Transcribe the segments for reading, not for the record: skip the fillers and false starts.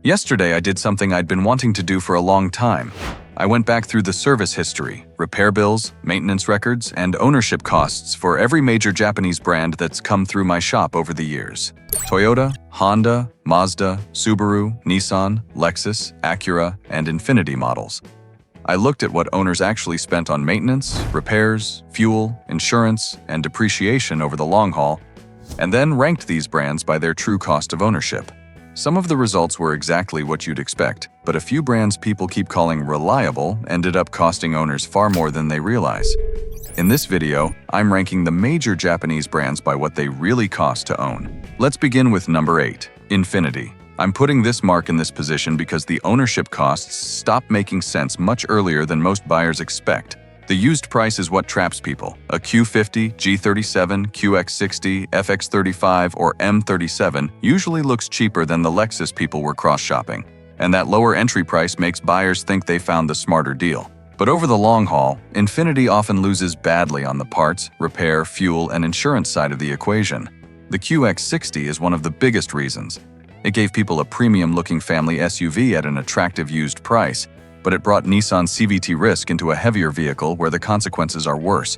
Yesterday I did something I'd been wanting to do for a long time. I went back through the service history, repair bills, maintenance records, and ownership costs for every major Japanese brand that's come through my shop over the years. Toyota, Honda, Mazda, Subaru, Nissan, Lexus, Acura, and Infiniti models. I looked at what owners actually spent on maintenance, repairs, fuel, insurance, and depreciation over the long haul, and then ranked these brands by their true cost of ownership. Some of the results were exactly what you'd expect, but a few brands people keep calling reliable ended up costing owners far more than they realize. In this video, I'm ranking the major Japanese brands by what they really cost to own. Let's begin with number 8, Infiniti. I'm putting this mark in this position because the ownership costs stop making sense much earlier than most buyers expect. The used price is what traps people. A Q50, G37, QX60, FX35, or M37 usually looks cheaper than the Lexus people were cross-shopping, and that lower entry price makes buyers think they found the smarter deal. But over the long haul, Infiniti often loses badly on the parts, repair, fuel, and insurance side of the equation. The QX60 is one of the biggest reasons. It gave people a premium-looking family SUV at an attractive used price, but it brought Nissan CVT risk into a heavier vehicle where the consequences are worse.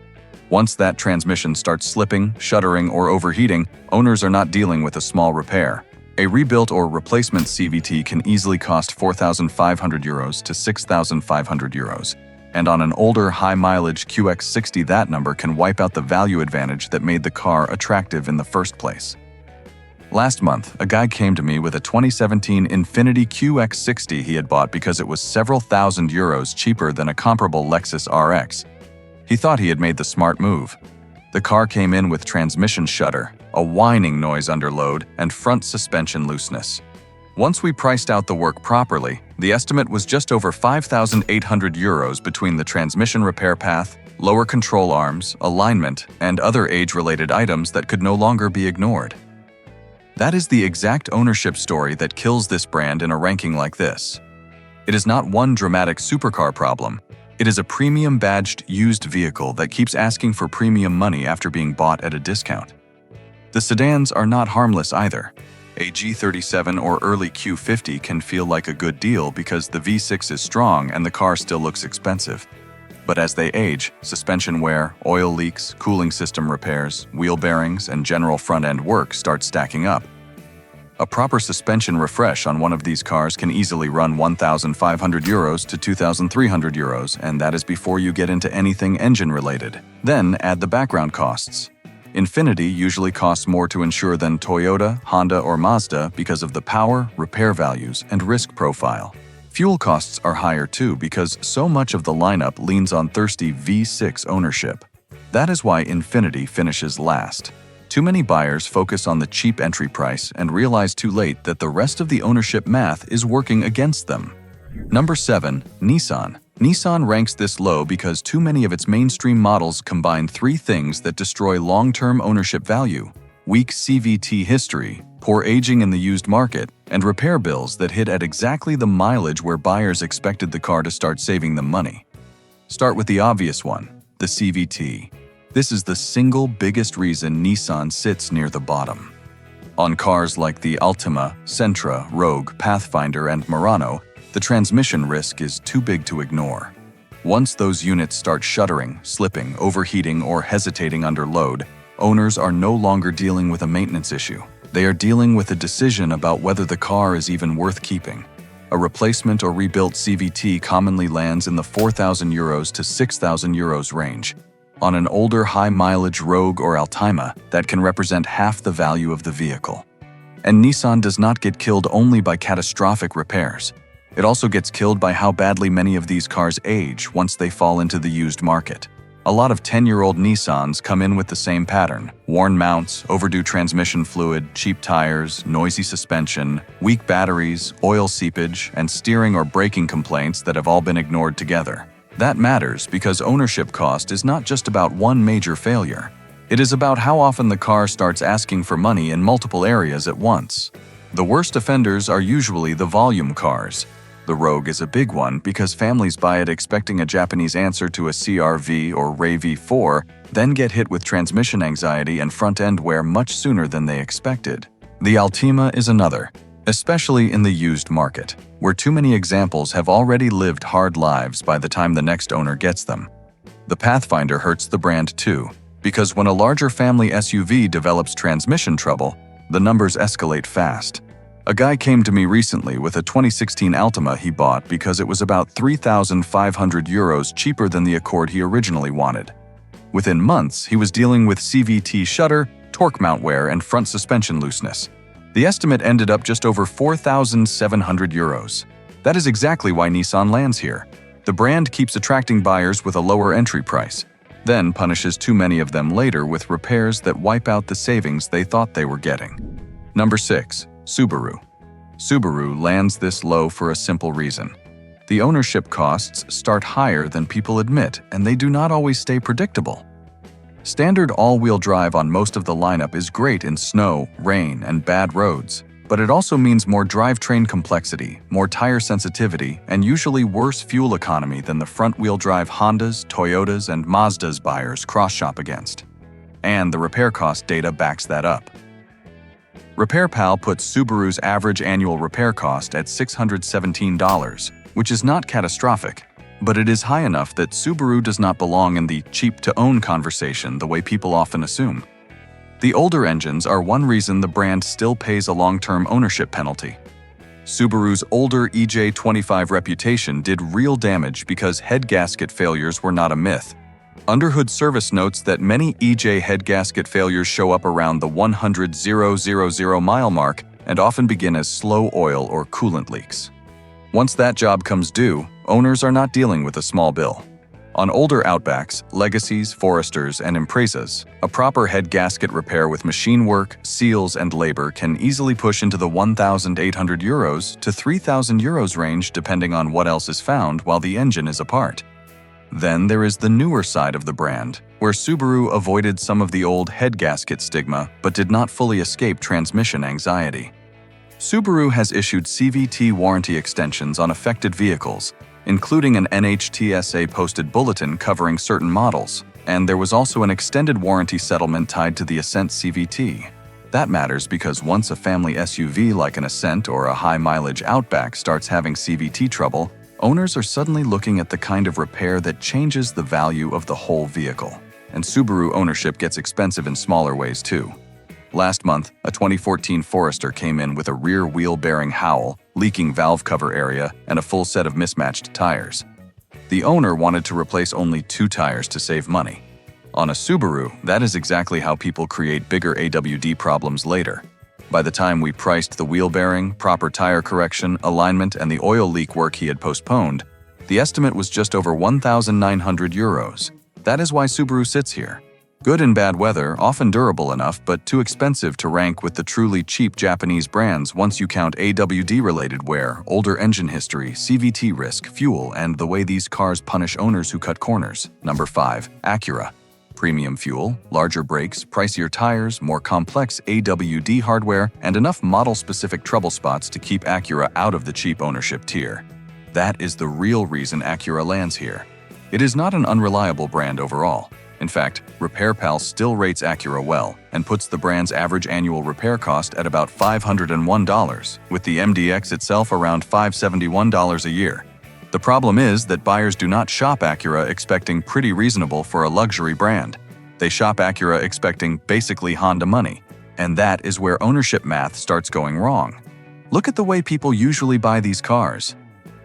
Once that transmission starts slipping, shuddering, or overheating, owners are not dealing with a small repair. A rebuilt or replacement CVT can easily cost €4,500 to €6,500, and on an older, high-mileage QX60 that number can wipe out the value advantage that made the car attractive in the first place. Last month, a guy came to me with a 2017 Infiniti QX60 he had bought because it was several thousand euros cheaper than a comparable Lexus RX. He thought he had made the smart move. The car came in with transmission shudder, a whining noise under load, and front suspension looseness. Once we priced out the work properly, the estimate was just over €5,800 between the transmission repair path, lower control arms, alignment, and other age-related items that could no longer be ignored. That is the exact ownership story that kills this brand in a ranking like this. It is not one dramatic supercar problem. It is a premium badged used vehicle that keeps asking for premium money after being bought at a discount. The sedans are not harmless either. A G37 or early Q50 can feel like a good deal because the V6 is strong and the car still looks expensive. But as they age, suspension wear, oil leaks, cooling system repairs, wheel bearings, and general front-end work start stacking up. A proper suspension refresh on one of these cars can easily run €1,500 to €2,300, and that is before you get into anything engine-related. Then add the background costs. Infiniti usually costs more to insure than Toyota, Honda, or Mazda because of the power, repair values, and risk profile. Fuel costs are higher too because so much of the lineup leans on thirsty V6 ownership. That is why Infiniti finishes last. Too many buyers focus on the cheap entry price and realize too late that the rest of the ownership math is working against them. Number 7, Nissan. Nissan ranks this low because too many of its mainstream models combine three things that destroy long-term ownership value: weak CVT history, poor aging in the used market, and repair bills that hit at exactly the mileage where buyers expected the car to start saving them money. Start with the obvious one, the CVT. This is the single biggest reason Nissan sits near the bottom. On cars like the Altima, Sentra, Rogue, Pathfinder, and Murano, the transmission risk is too big to ignore. Once those units start shuddering, slipping, overheating, or hesitating under load, owners are no longer dealing with a maintenance issue. They are dealing with a decision about whether the car is even worth keeping. A replacement or rebuilt CVT commonly lands in the €4,000 to €6,000 range. On an older high-mileage Rogue or Altima, that can represent half the value of the vehicle. And Nissan does not get killed only by catastrophic repairs. It also gets killed by how badly many of these cars age once they fall into the used market. A lot of 10-year-old Nissans come in with the same pattern: worn mounts, overdue transmission fluid, cheap tires, noisy suspension, weak batteries, oil seepage, and steering or braking complaints that have all been ignored together. That matters because ownership cost is not just about one major failure. It is about how often the car starts asking for money in multiple areas at once. The worst offenders are usually the volume cars. The Rogue is a big one because families buy it expecting a Japanese answer to a CR-V or Ray V4, then get hit with transmission anxiety and front-end wear much sooner than they expected. The Altima is another. especially in the used market, where too many examples have already lived hard lives by the time the next owner gets them. The Pathfinder hurts the brand too, because when a larger family SUV develops transmission trouble, the numbers escalate fast. A guy came to me recently with a 2016 Altima he bought because it was about 3,500 euros cheaper than the Accord he originally wanted. Within months, he was dealing with CVT shutter, torque mount wear, and front suspension looseness. The estimate ended up just over 4,700 euros. That is exactly why Nissan lands here. The brand keeps attracting buyers with a lower entry price, then punishes too many of them later with repairs that wipe out the savings they thought they were getting. Number 6. Subaru. Subaru lands this low for a simple reason. The ownership costs start higher than people admit, and they do not always stay predictable. Standard all-wheel drive on most of the lineup is great in snow, rain, and bad roads, but it also means more drivetrain complexity, more tire sensitivity, and usually worse fuel economy than the front-wheel drive Hondas, Toyotas, and Mazdas buyers cross-shop against. And the repair cost data backs that up. RepairPal puts Subaru's average annual repair cost at $617, which is not catastrophic, but it is high enough that Subaru does not belong in the cheap-to-own conversation the way people often assume. The older engines are one reason the brand still pays a long-term ownership penalty. Subaru's older EJ25 reputation did real damage because head gasket failures were not a myth. Underhood service notes that many EJ head gasket failures show up around the 100,000 mile mark and often begin as slow oil or coolant leaks. Once that job comes due, owners are not dealing with a small bill. On older Outbacks, Legacies, Foresters, and Imprezas, a proper head gasket repair with machine work, seals, and labor can easily push into the 1,800 euros to 3,000 euros range depending on what else is found while the engine is apart. Then there is the newer side of the brand, where Subaru avoided some of the old head gasket stigma but did not fully escape transmission anxiety. Subaru has issued CVT warranty extensions on affected vehicles, including an NHTSA-posted bulletin covering certain models, and there was also an extended warranty settlement tied to the Ascent CVT. That matters because once a family SUV like an Ascent or a high-mileage Outback starts having CVT trouble, owners are suddenly looking at the kind of repair that changes the value of the whole vehicle. And Subaru ownership gets expensive in smaller ways too. Last month, a 2014 Forester came in with a rear wheel bearing howl, leaking valve cover area, and a full set of mismatched tires. The owner wanted to replace only 2 tires to save money. On a Subaru, that is exactly how people create bigger AWD problems later. By the time we priced the wheel bearing, proper tire correction, alignment, and the oil leak work he had postponed, the estimate was just over 1,900 euros. That is why Subaru sits here. Good in bad weather, often durable enough, but too expensive to rank with the truly cheap Japanese brands once you count AWD-related wear, older engine history, CVT risk, fuel, and the way these cars punish owners who cut corners. Number 5. Acura. Premium fuel, larger brakes, pricier tires, more complex AWD hardware, and enough model-specific trouble spots to keep Acura out of the cheap ownership tier. That is the real reason Acura lands here. It is not an unreliable brand overall. In fact, RepairPal still rates Acura well and puts the brand's average annual repair cost at about $501, with the MDX itself around $571 a year. The problem is that buyers do not shop Acura expecting pretty reasonable for a luxury brand. They shop Acura expecting basically Honda money, and that is where ownership math starts going wrong. Look at the way people usually buy these cars.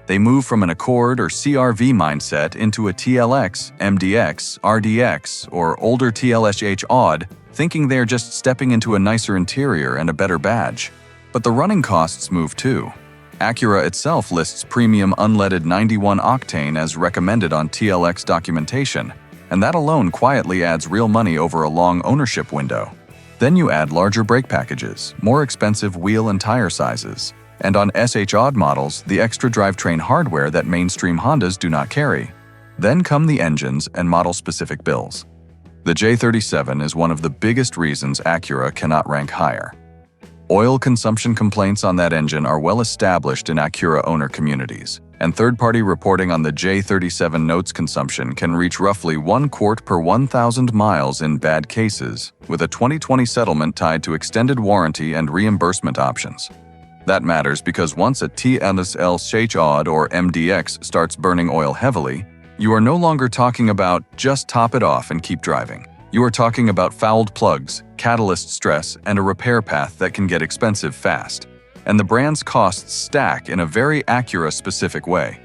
They move from an Accord or CR-V mindset into a TLX, MDX, RDX, or older TLSH Odd, thinking they're just stepping into a nicer interior and a better badge. But the running costs move too. Acura itself lists premium unleaded 91 octane as recommended on TLX documentation, and that alone quietly adds real money over a long ownership window. Then you add larger brake packages, more expensive wheel and tire sizes, and on SH Odd models, the extra drivetrain hardware that mainstream Hondas do not carry. Then come the engines and model-specific bills. The J37 is one of the biggest reasons Acura cannot rank higher. Oil consumption complaints on that engine are well established in Acura owner communities, and third-party reporting on the J37 notes consumption can reach roughly 1 quart per 1,000 miles in bad cases, with a 2020 settlement tied to extended warranty and reimbursement options. That matters because once a TLSL or MDX starts burning oil heavily, you are no longer talking about just top it off and keep driving. You are talking about fouled plugs, catalyst stress, and a repair path that can get expensive fast. And the brand's costs stack in a very Acura-specific way.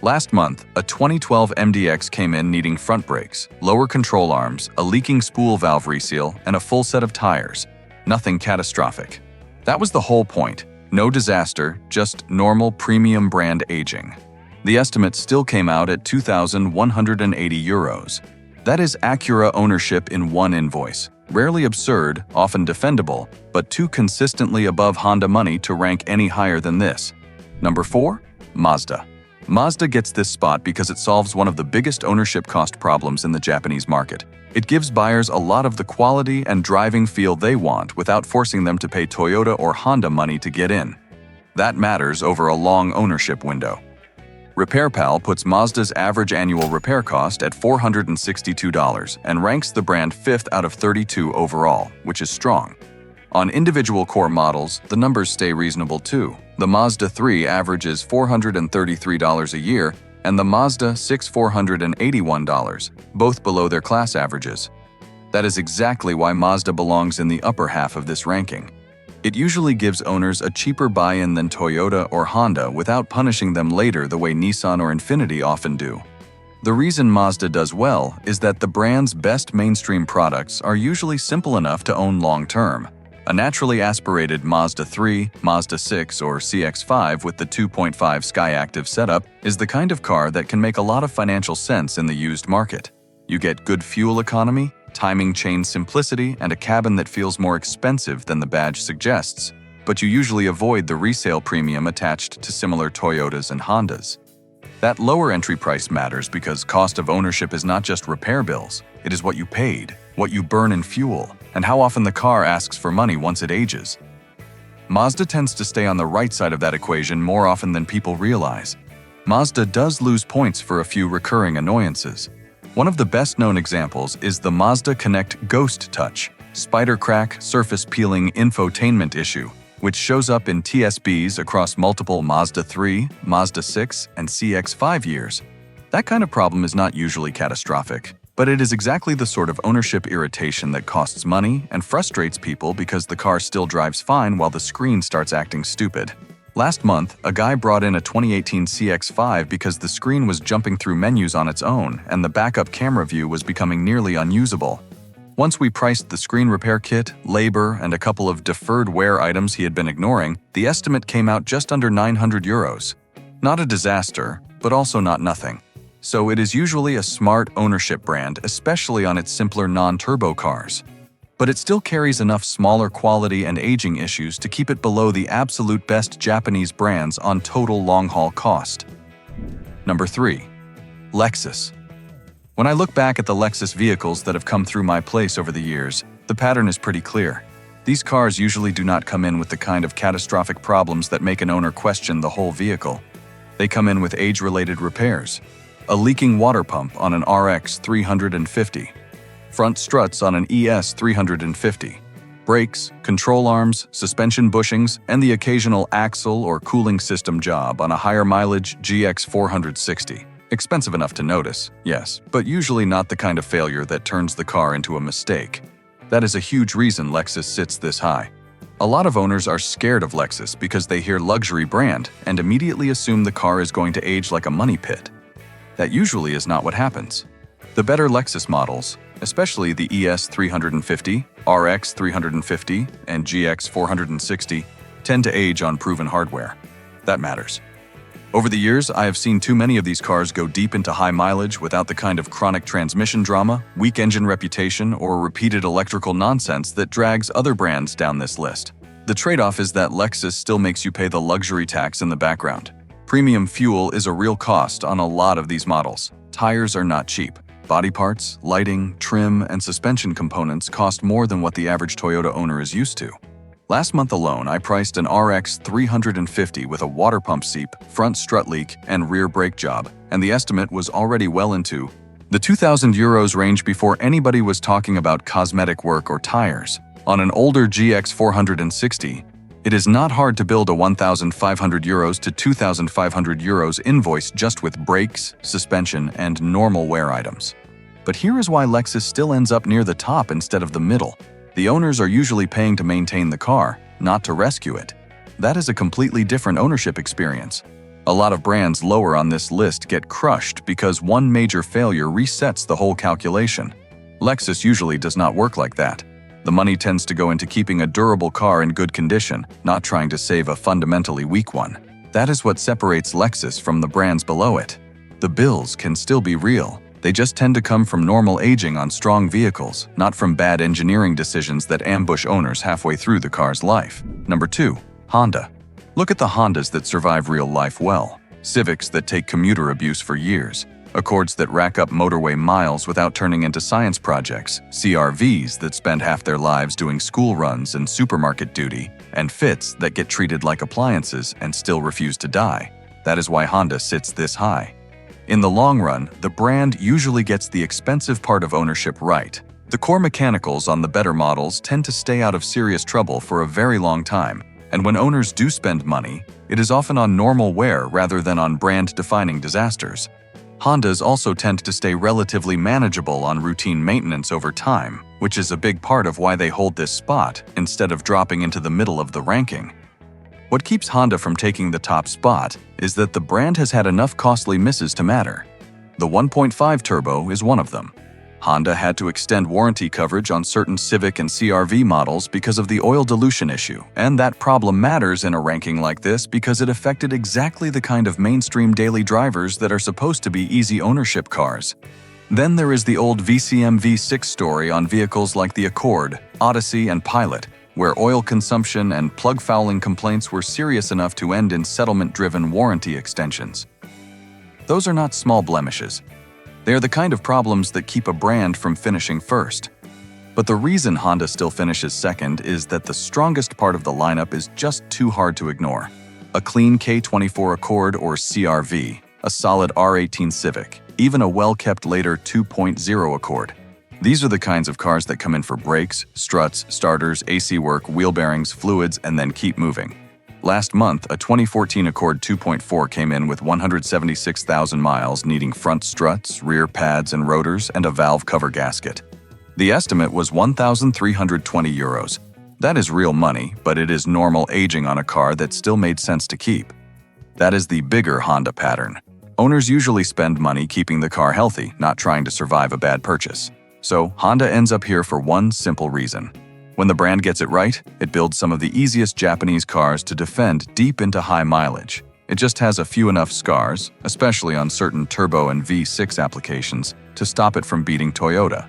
Last month, a 2012 MDX came in needing front brakes, lower control arms, a leaking spool valve reseal, and a full set of tires. Nothing catastrophic. That was the whole point. No disaster, just normal premium brand aging. The estimate still came out at €2,180. That is Acura ownership in one invoice. Rarely absurd, often defendable, but too consistently above Honda money to rank any higher than this. Number 4. Mazda. Mazda gets this spot because it solves one of the biggest ownership cost problems in the Japanese market. It gives buyers a lot of the quality and driving feel they want without forcing them to pay Toyota or Honda money to get in. That matters over a long ownership window. RepairPal puts Mazda's average annual repair cost at $462 and ranks the brand 5th out of 32 overall, which is strong. On individual core models, the numbers stay reasonable too. The Mazda 3 averages $433 a year, and the Mazda 6 $481, both below their class averages. That is exactly why Mazda belongs in the upper half of this ranking. It usually gives owners a cheaper buy-in than Toyota or Honda without punishing them later the way Nissan or Infiniti often do. The reason Mazda does well is that the brand's best mainstream products are usually simple enough to own long-term. A naturally aspirated Mazda 3, Mazda 6, or CX-5 with the 2.5 Skyactiv setup is the kind of car that can make a lot of financial sense in the used market. You get good fuel economy, timing chain simplicity, and a cabin that feels more expensive than the badge suggests, but you usually avoid the resale premium attached to similar Toyotas and Hondas. That lower entry price matters because cost of ownership is not just repair bills, it is what you paid, what you burn in fuel, and how often the car asks for money once it ages. Mazda tends to stay on the right side of that equation more often than people realize. Mazda does lose points for a few recurring annoyances. One of the best-known examples is the Mazda Connect Ghost Touch, spider crack, surface peeling infotainment issue, which shows up in TSBs across multiple Mazda 3, Mazda 6, and CX-5 years. That kind of problem is not usually catastrophic, but it is exactly the sort of ownership irritation that costs money and frustrates people because the car still drives fine while the screen starts acting stupid. Last month, a guy brought in a 2018 CX-5 because the screen was jumping through menus on its own and the backup camera view was becoming nearly unusable. Once we priced the screen repair kit, labor, and a couple of deferred wear items he had been ignoring, the estimate came out just under €900. Not a disaster, but also not nothing. So it is usually a smart ownership brand, especially on its simpler non-turbo cars. But it still carries enough smaller quality and aging issues to keep it below the absolute best Japanese brands on total long-haul cost. Number 3. Lexus. When I look back at the Lexus vehicles that have come through my place over the years, the pattern is pretty clear. These cars usually do not come in with the kind of catastrophic problems that make an owner question the whole vehicle. They come in with age-related repairs. A leaking water pump on an RX 350. Front struts on an ES 350. Brakes, control arms, suspension bushings, and the occasional axle or cooling system job on a higher mileage GX 460. Expensive enough to notice, yes, but usually not the kind of failure that turns the car into a mistake. That is a huge reason Lexus sits this high. A lot of owners are scared of Lexus because they hear luxury brand and immediately assume the car is going to age like a money pit. That usually is not what happens. The better Lexus models, especially the ES 350, RX 350, and GX 460, tend to age on proven hardware. That matters. Over the years, I have seen too many of these cars go deep into high mileage without the kind of chronic transmission drama, weak engine reputation, or repeated electrical nonsense that drags other brands down this list. The trade-off is that Lexus still makes you pay the luxury tax in the background. Premium fuel is a real cost on a lot of these models. Tires are not cheap. Body parts, lighting, trim, and suspension components cost more than what the average Toyota owner is used to. Last month alone, I priced an RX 350 with a water pump seep, front strut leak, and rear brake job, and the estimate was already well into the €2,000 range before anybody was talking about cosmetic work or tires. On an older GX 460, It is not hard to build a €1,500 to €2,500 invoice just with brakes, suspension, and normal wear items. But here is why Lexus still ends up near the top instead of the middle. The owners are usually paying to maintain the car, not to rescue it. That is a completely different ownership experience. A lot of brands lower on this list get crushed because one major failure resets the whole calculation. Lexus usually does not work like that. The money tends to go into keeping a durable car in good condition, not trying to save a fundamentally weak one. That is what separates Lexus from the brands below it. The bills can still be real. They just tend to come from normal aging on strong vehicles, not from bad engineering decisions that ambush owners halfway through the car's life. Number 2. Honda. Look at the Hondas that survive real life well. Civics that take commuter abuse for years. Accords that rack up motorway miles without turning into science projects, CR-Vs that spend half their lives doing school runs and supermarket duty, and Fits that get treated like appliances and still refuse to die. That is why Honda sits this high. In the long run, the brand usually gets the expensive part of ownership right. The core mechanicals on the better models tend to stay out of serious trouble for a very long time, and when owners do spend money, it is often on normal wear rather than on brand-defining disasters. Hondas also tend to stay relatively manageable on routine maintenance over time, which is a big part of why they hold this spot instead of dropping into the middle of the ranking. What keeps Honda from taking the top spot is that the brand has had enough costly misses to matter. The 1.5 turbo is one of them. Honda had to extend warranty coverage on certain Civic and CR-V models because of the oil dilution issue, and that problem matters in a ranking like this because it affected exactly the kind of mainstream daily drivers that are supposed to be easy ownership cars. Then there is the old VCM V6 story on vehicles like the Accord, Odyssey, and Pilot, where oil consumption and plug fouling complaints were serious enough to end in settlement-driven warranty extensions. Those are not small blemishes. They are the kind of problems that keep a brand from finishing first. But the reason Honda still finishes second is that the strongest part of the lineup is just too hard to ignore. A clean K24 Accord or CR-V, a solid R18 Civic, even a well-kept later 2.0 Accord. These are the kinds of cars that come in for brakes, struts, starters, AC work, wheel bearings, fluids, and then keep moving. Last month, a 2014 Accord 2.4 came in with 176,000 miles, needing front struts, rear pads and rotors, and a valve cover gasket. The estimate was €1,320. That is real money, but it is normal aging on a car that still made sense to keep. That is the bigger Honda pattern. Owners usually spend money keeping the car healthy, not trying to survive a bad purchase. So, Honda ends up here for one simple reason. When the brand gets it right, it builds some of the easiest Japanese cars to defend deep into high mileage. It just has a few enough scars, especially on certain turbo and V6 applications, to stop it from beating Toyota.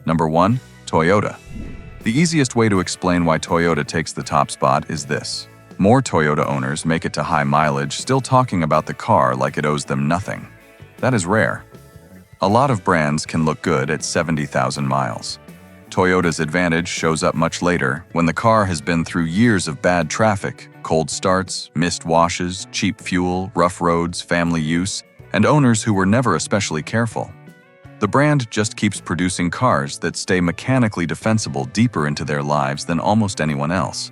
Number 1. Toyota. The easiest way to explain why Toyota takes the top spot is this. More Toyota owners make it to high mileage still talking about the car like it owes them nothing. That is rare. A lot of brands can look good at 70,000 miles. Toyota's advantage shows up much later, when the car has been through years of bad traffic, cold starts, missed washes, cheap fuel, rough roads, family use, and owners who were never especially careful. The brand just keeps producing cars that stay mechanically defensible deeper into their lives than almost anyone else.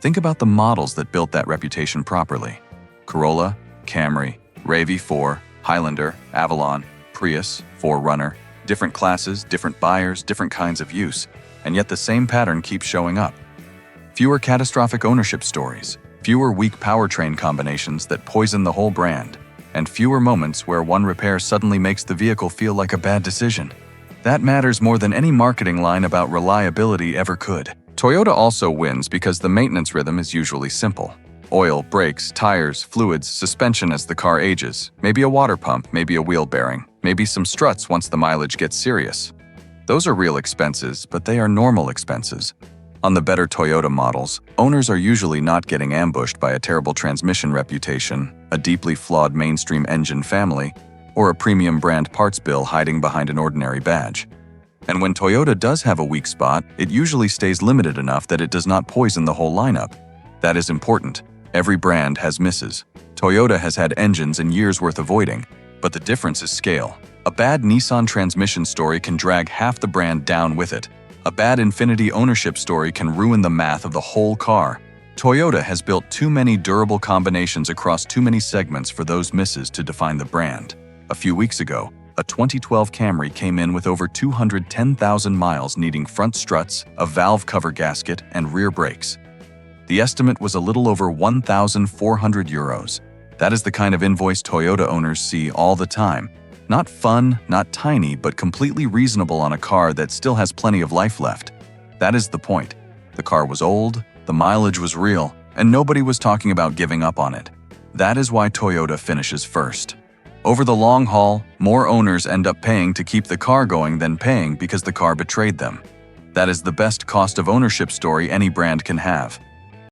Think about the models that built that reputation properly. Corolla, Camry, RAV4, Highlander, Avalon, Prius, 4Runner. Different classes, different buyers, different kinds of use, and yet the same pattern keeps showing up. Fewer catastrophic ownership stories, fewer weak powertrain combinations that poison the whole brand, and fewer moments where one repair suddenly makes the vehicle feel like a bad decision. That matters more than any marketing line about reliability ever could. Toyota also wins because the maintenance rhythm is usually simple. Oil, brakes, tires, fluids, suspension as the car ages, maybe a water pump, maybe a wheel bearing, maybe some struts once the mileage gets serious. Those are real expenses, but they are normal expenses. On the better Toyota models, owners are usually not getting ambushed by a terrible transmission reputation, a deeply flawed mainstream engine family, or a premium brand parts bill hiding behind an ordinary badge. And when Toyota does have a weak spot, it usually stays limited enough that it does not poison the whole lineup. That is important. Every brand has misses. Toyota has had engines and years worth avoiding, but the difference is scale. A bad Nissan transmission story can drag half the brand down with it. A bad Infiniti ownership story can ruin the math of the whole car. Toyota has built too many durable combinations across too many segments for those misses to define the brand. A few weeks ago, a 2012 Camry came in with over 210,000 miles needing front struts, a valve cover gasket, and rear brakes. The estimate was a little over 1,400 euros. That is the kind of invoice Toyota owners see all the time. Not fun, not tiny, but completely reasonable on a car that still has plenty of life left. That is the point. The car was old, the mileage was real, and nobody was talking about giving up on it. That is why Toyota finishes first. Over the long haul, more owners end up paying to keep the car going than paying because the car betrayed them. That is the best cost of ownership story any brand can have.